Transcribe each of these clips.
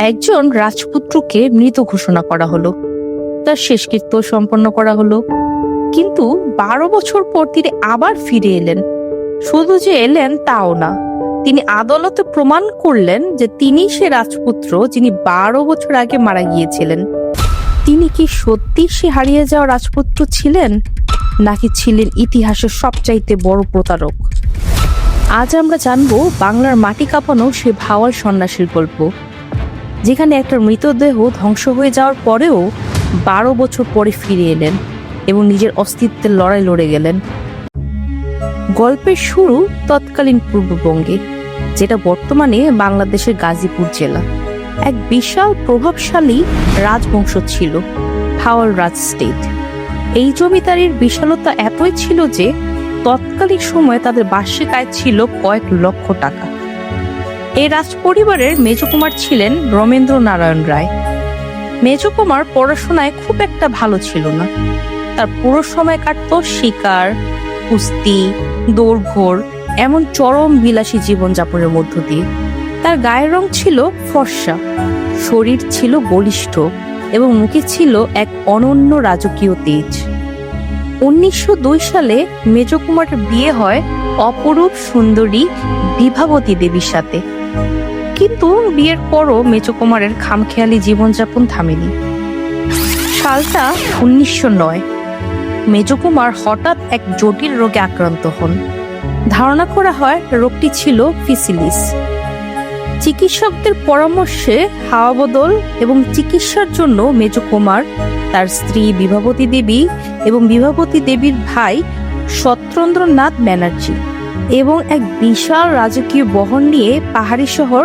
একজন রাজপুত্রকে মৃত ঘোষণা করা হলো, তার শেষকৃত্য সম্পন্ন করা হলো। কিন্তু 12 বছর পর তিনি আবার ফিরে এলেন। শুধু যে এলেন তাও না, তিনি আদালতে প্রমাণ করলেন যে তিনি সে রাজপুত্র যিনি 12 বছর আগে মারা গিয়েছিলেন। তিনি কি সত্যি সে হারিয়ে যাওয়া রাজপুত্র ছিলেন, নাকি ছিলেন ইতিহাসের সবচাইতে বড় প্রতারক? আজ আমরা জানবো বাংলার মাটি কাঁপানো সে ভাওয়াল সন্ন্যাসীর গল্প, যেখানে একটা মৃতদেহ ধ্বংস হয়ে যাওয়ার পরেও 12 বছর পরে ফিরে এলেন এবং নিজের অস্তিত্বের লড়াই লড়ে গেলেন। গল্পের শুরু তৎকালীন পূর্ববঙ্গে, যেটা বর্তমানে বাংলাদেশের গাজীপুর জেলা। এক বিশাল প্রভাবশালী রাজবংশ ছিল, ভাওয়াল রাজ স্টেট। এই জমিদারির বিশালতা এতই ছিল যে তৎকালীন সময়ে তাদের বার্ষিক আয় ছিল কয়েক লক্ষ টাকা। এই রাজ পরিবারের মেজকুমার ছিলেন রমেন্দ্র নারায়ণ রায়। মেজকুমার পড়াশোনায় খুব একটা ভালো ছিল না। তার পুরো সময় কাটতো শিকার, কুস্তি, দৌড়ঘোর, এমন চরম বিলাসী জীবনযাপনের মধ্য দিয়ে। তার গায়ের রং ছিল ফর্সা, শরীর ছিল বলিষ্ঠ এবং মুখে ছিল এক অনন্য রাজকীয় তেজ। 1902 সালে মেজকুমারের বিয়ে হয় অপরূপ সুন্দরী বিভাবতী দেবীর সাথে। কিন্তু বিয়ের পরও মেজকুমারের খামখেয়ালি জীবনযাপন থামেনি। সালটা 1909। মেজকুমার হঠাৎ এক জটিল রোগে আক্রান্ত হন। ধারণা করা হয় রোগটি ছিল ফিসিলিস। চিকিৎসকদের পরামর্শে হাওয়া বদল এবং চিকিৎসার জন্য মেজকুমার, তার স্ত্রী বিভাবতী দেবী এবং বিভাবতী দেবীর ভাই সত্যেন্দ্রনাথ ব্যানার্জি এবং এক বিশাল রাজকীয় বহর নিয়ে পাহাড়ি শহর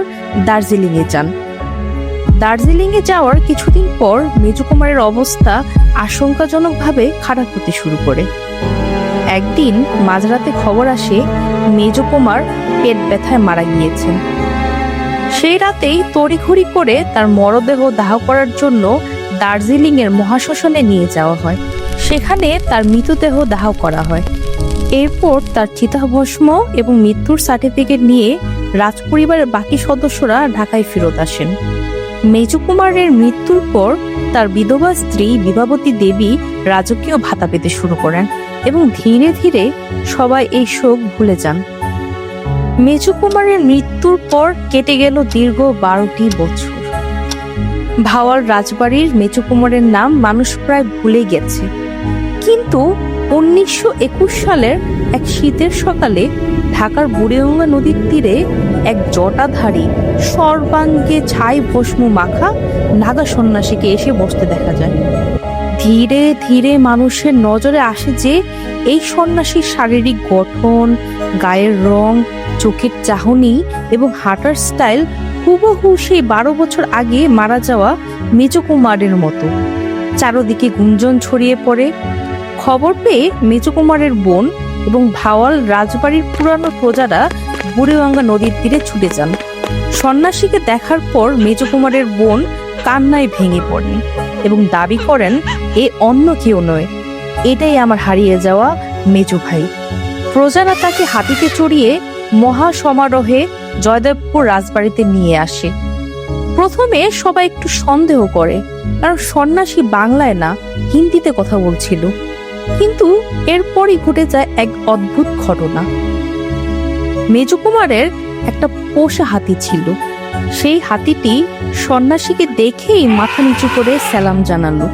দার্জিলিংয়ে যান। দার্জিলিংয়ে যাওয়ার কিছুদিন পর মেজকুমারের অবস্থা আশঙ্কাজনকভাবে খারাপ হতে শুরু করে। একদিন মাঝরাতে খবর আসে মেজকুমার পেট ব্যথায় মারা গিয়েছেন। সেই রাতেই তড়িঘড়ি করে তার মরদেহ দাহ করার জন্য দার্জিলিংয়ের মহাশ্মশানে নিয়ে যাওয়া হয়। সেখানে তার মৃতদেহ দাহ করা হয়। এরপর তার চিতাভস্ম এবং মৃত্যুর সার্টিফিকেট নিয়ে রাজপরিবারের বাকি সদস্যরা ঢাকায় ফেরত আসেন। মেজকুমারের মৃত্যুর পর তার বিধবা স্ত্রী বিভাবতী দেবী রাজকীয় ভাতা পেতে শুরু করেন এবং ধীরে ধীরে সবাই এই শোক ভুলে যান। মেজকুমারের মৃত্যুর পর কেটে গেল দীর্ঘ 12টি বছর। ভাওয়াল রাজবাড়ির মেজকুমারের নাম মানুষ প্রায় ভুলে গেছে। কিন্তু 1921 সালের এক শীতের সকালে ঢাকার বুড়িগঙ্গা নদীর তীরে এক জটাধারী সর্বাঙ্গে ছাই ভস্ম মাখা নাগা সন্ন্যাসীকে এসে বসতে দেখা যায়। ধীরে ধীরে মানুষের নজরে আসে যে এই সন্ন্যাসীর শারীরিক গঠন, গায়ের রং, চোখের চাহনি এবং হাঁটার স্টাইল হুবহু সেই 12 বছর আগে মারা যাওয়া মেজকুমারের মতো। চারদিকে গুঞ্জন ছড়িয়ে পড়ে। খবর পেয়ে মেজকুমারের বোন এবং ভাওয়াল রাজবাড়ির পুরানো প্রজারা বুড়িগঙ্গা নদীর তীরে ছুটে যান। সন্ন্যাসীকে দেখার পর মেজকুমারের বোন কান্নায় ভেঙে পড়েন এবং দাবি করেন এ অন্য কেউ নয়, এটাই আমার হারিয়ে যাওয়া মেজো ভাই। প্রজারা তাকে হাতিতে চড়িয়ে মহা সমারোহে জয়দেবপুর রাজবাড়িতে নিয়ে আসে। প্রথমে সবাই একটু সন্দেহ করে, কারণ সন্ন্যাসী বাংলায় না হিন্দিতে কথা বলছিল। কিন্তু এরপরই ঘটে যায় এক অদ্ভুত ঘটনা। মেজকুমারের একটা পোষা হাতি ছিল। সেই হাতিটি সন্ন্যাসীকে দেখেই মাথা নিচু করে সালাম জানালো।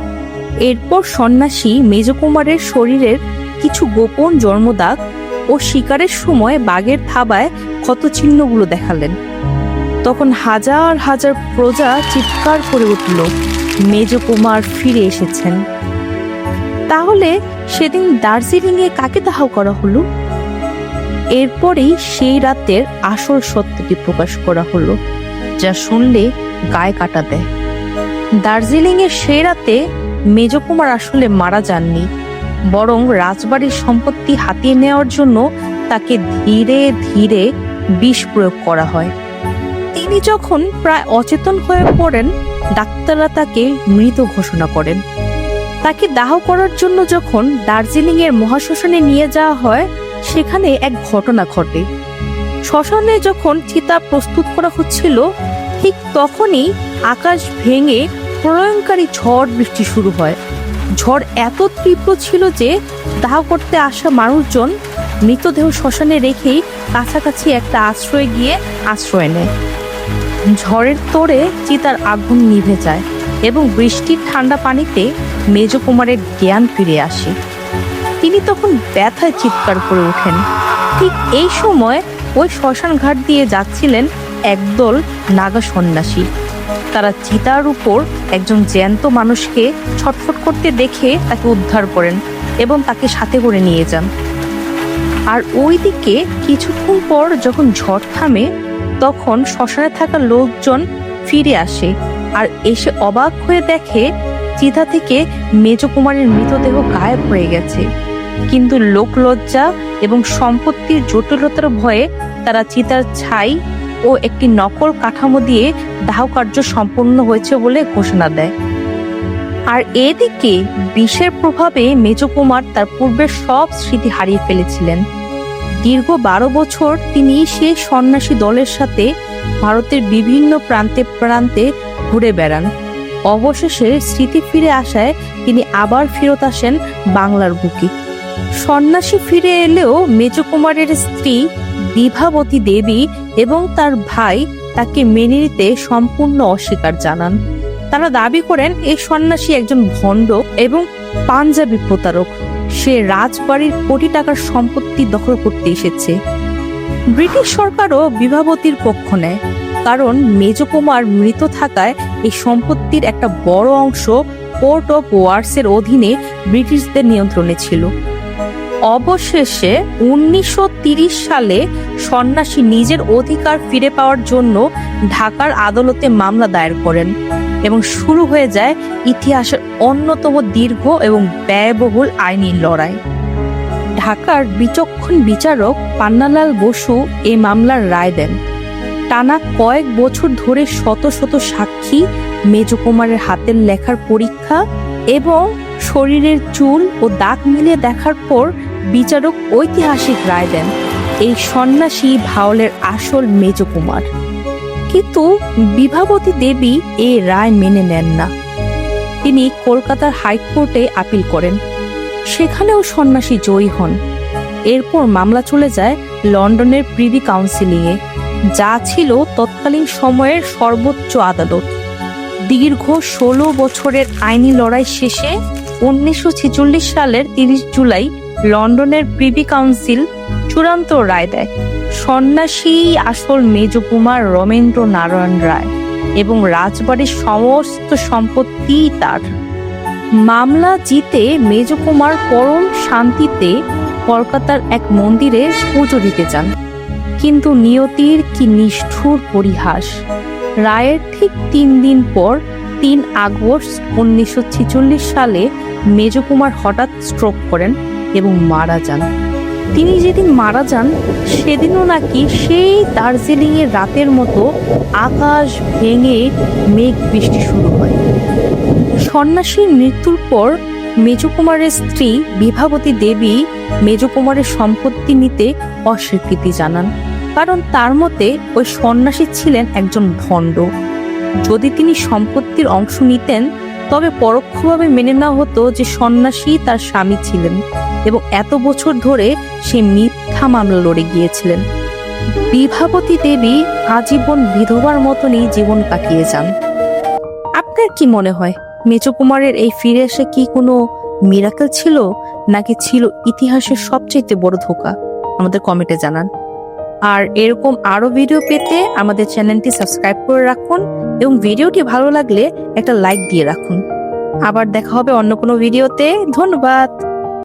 এরপর সন্ন্যাসী মেজকুমারের শরীরের কিছু গোপন জন্মদাগ ও শিকারের সময় বাঘের থাবায় ক্ষতচিহ্নগুলো দেখালেন। তখন হাজার হাজার প্রজা চিৎকার করে উঠল, মেজকুমার ফিরে এসেছেন। তাহলে সেদিন দার্জিলিংয়ে কাকে দাহ করা হলো? এরপরেই সেই রাতের আসল সত্যটি প্রকাশ করা হলো, যা শুনলে গায়ে কাটা দেয়। দার্জিলিংয়ের সেই রাতে মেজকুমার আসলে মারা যাননি, বরং রাজবাড়ির সম্পত্তি হাতিয়ে নেওয়ার জন্য তাকে ধীরে ধীরে বিষ প্রয়োগ করা হয়। তিনি যখন প্রায় অচেতন হয়ে পড়েন, ডাক্তাররা তাকে মৃত ঘোষণা করেন। তাকে দাহ করার জন্য যখন দার্জিলিংয়ের মহাশ্মশানে নিয়ে যাওয়া হয়, সেখানে এক ঘটনা ঘটে। শ্মশানে যখন চিতা প্রস্তুত করা হচ্ছিল, ঠিক তখনই আকাশ ভেঙে প্রলয়ঙ্কারী ঝড় বৃষ্টি শুরু হয়। ঝড় এত তীব্র ছিল যে দাহ করতে আসা মানুষজন মৃতদেহ শ্মশানে রেখেই কাছাকাছি একটা আশ্রয়ে গিয়ে আশ্রয় নেয়। ঝড়ের তোড়ে চিতার আগুন নিভে যায় এবং বৃষ্টির ঠান্ডা পানিতে মেজ কুমারের জ্ঞান ফিরে আসে। তিনি তখন ব্যথায় চিৎকার করে ওঠেন। ঠিক এই সময় ওই শ্মশান ঘাট দিয়ে যাচ্ছিলেন একদল নাগা সন্ন্যাসী। তারা চিতার উপর একজন জ্যান্ত মানুষকে ছটফট করতে দেখে তাকে উদ্ধার করেন এবং তাকে সাথে করে নিয়ে যান। আর ওইদিকে কিছুক্ষণ পর যখন ঝড় থামে তখন শ্মশানে থাকা লোকজন ফিরে আসে আর এসে অবাক হয়ে দেখে চিতা থেকে মেজ কুমারের মৃতদেহ গায়েব হয়ে গেছে। কিন্তু লোকলজ্জা এবং সম্পত্তির জটিলতার ভয়ে তারা চিতার ছাই ও একটি নকল কাঠামো দিয়ে দাহ কার্য সম্পন্ন হয়েছে বলে ঘোষণা দেয়। আর এদিকে বিষের প্রভাবে মেজ কুমার তার পূর্বের সব স্মৃতি হারিয়ে ফেলেছিলেন। দীর্ঘ 12 বছর তিনি সেই সন্ন্যাসী দলের সাথে ভারতের বিভিন্ন প্রান্তে প্রান্তে ঘুরে বেড়ান। অবশেষে স্মৃতি ফিরে আসায় তিনি আবার ফেরত আসেন বাংলার বুকে। সন্ন্যাসী ফিরে এলেও মেজ কুমারের স্ত্রী বিভাবতী দেবী এবং তার ভাই তাকে মেনে নিতে সম্পূর্ণ অস্বীকার জানান। তারা দাবি করেন এই সন্ন্যাসী একজন ভণ্ড এবং পাঞ্জাবি প্রতারক। সে রাজবাড়ির কোটি টাকার সম্পত্তি দখল করতে এসেছে। ব্রিটিশ সরকারও বিভাবতীর পক্ষ নেয়, কারণ মেজ কুমার মৃত থাকায় এই সম্পত্তির একটা বড় অংশ পোর্ট অফ ওয়ার্সের অধীনে ব্রিটিশদের নিয়ন্ত্রণে ছিল। অবশেষে 1930 সালে সন্ন্যাসী নিজের অধিকার ফিরে পাওয়ার জন্য ঢাকার আদালতে মামলা দায়ের করেন এবং শুরু হয়ে যায় ইতিহাসের অন্যতম দীর্ঘ এবং ব্যয়বহুল আইনি লড়াই। ঢাকার বিচক্ষণ বিচারক পান্নালাল বসু এই মামলার রায় দেন। টানা কয়েক বছর ধরে শত শত সাক্ষী, মেজ কুমারের হাতের লেখার পরীক্ষা এবং শরীরের চুল ও দাগ মিলিয়ে দেখার পর বিচারক ঐতিহাসিক রায় দেন এই সন্ন্যাসী ভাওলের আসল মেজ কুমার। কিন্তু বিভাবতী দেবী এই রায় মেনে নেন না। তিনি কলকাতার হাইকোর্টে আপিল করেন, সেখানেও সন্ন্যাসী জয়ী হন। এরপর মামলা চলে যায় লন্ডনের প্রিভি কাউন্সিলে, যা ছিল তৎকালীন সময়ের সর্বোচ্চ আদালত। দীর্ঘ 16 বছরের আইনি লড়াই শেষে 1946 সালের 30 জুলাই লন্ডনের প্রিভি কাউন্সিল চূড়ান্ত রায় দেয় সন্ন্যাসী আসল মেজ কুমার রমেন্দ্র নারায়ণ রায় এবং রাজবাড়ির সমস্ত সম্পত্তি তার। মামলা জিতে মেজ কুমার পরম শান্তিতে কলকাতার এক মন্দিরে পুজো দিতে যান। কিন্তু নিয়তির কি নিষ্ঠুর পরিহাস! রায়ের ঠিক 3 দিন পর 3 আগস্ট 1946 সালে মেজ কুমার হঠাৎ স্ট্রোক করেন এবং মারা যান। তিনি যেদিন মারা যান সেদিনও নাকি সেই দার্জিলিং এর রাতের মতো আকাশ ভেঙে মেঘ বৃষ্টি শুরু হয়। সন্ন্যাসীর মৃত্যুর পর মেজ কুমারের স্ত্রী বিভাবতী দেবী মেজ কুমারের সম্পত্তি নিতে অস্বীকৃতি জানান, কারণ তার মতে ওই সন্ন্যাসী ছিলেন একজন ভণ্ড। যদি তিনি সম্পত্তির অংশ নিতেন তবে পরোক্ষভাবে মেনে নেওয়া হতো যে সন্ন্যাসী তার স্বামী ছিলেন এবং এত বছর ধরে সে মিথ্যা মামলা লড়ে গিয়েছিলেন। বিভাবতী দেবী আজীবন বিধবার মতনই জীবন কাটিয়ে যান। আপনার কি মনে হয় মেজ কুমারের এই ফিরে আসা কি কোনো মিরাকেল ছিল, নাকি ছিল ইতিহাসের সবচেয়ে বড় ধোঁকা? আমাদের কমেন্টে জানান। আর এরকম আরো ভিডিও পেতে আমাদের চ্যানেলটি সাবস্ক্রাইব করে রাখুন এবং ভিডিওটি ভালো লাগলে একটা লাইক দিয়ে রাখুন। আবার দেখা হবে অন্য কোনো ভিডিওতে। ধন্যবাদ।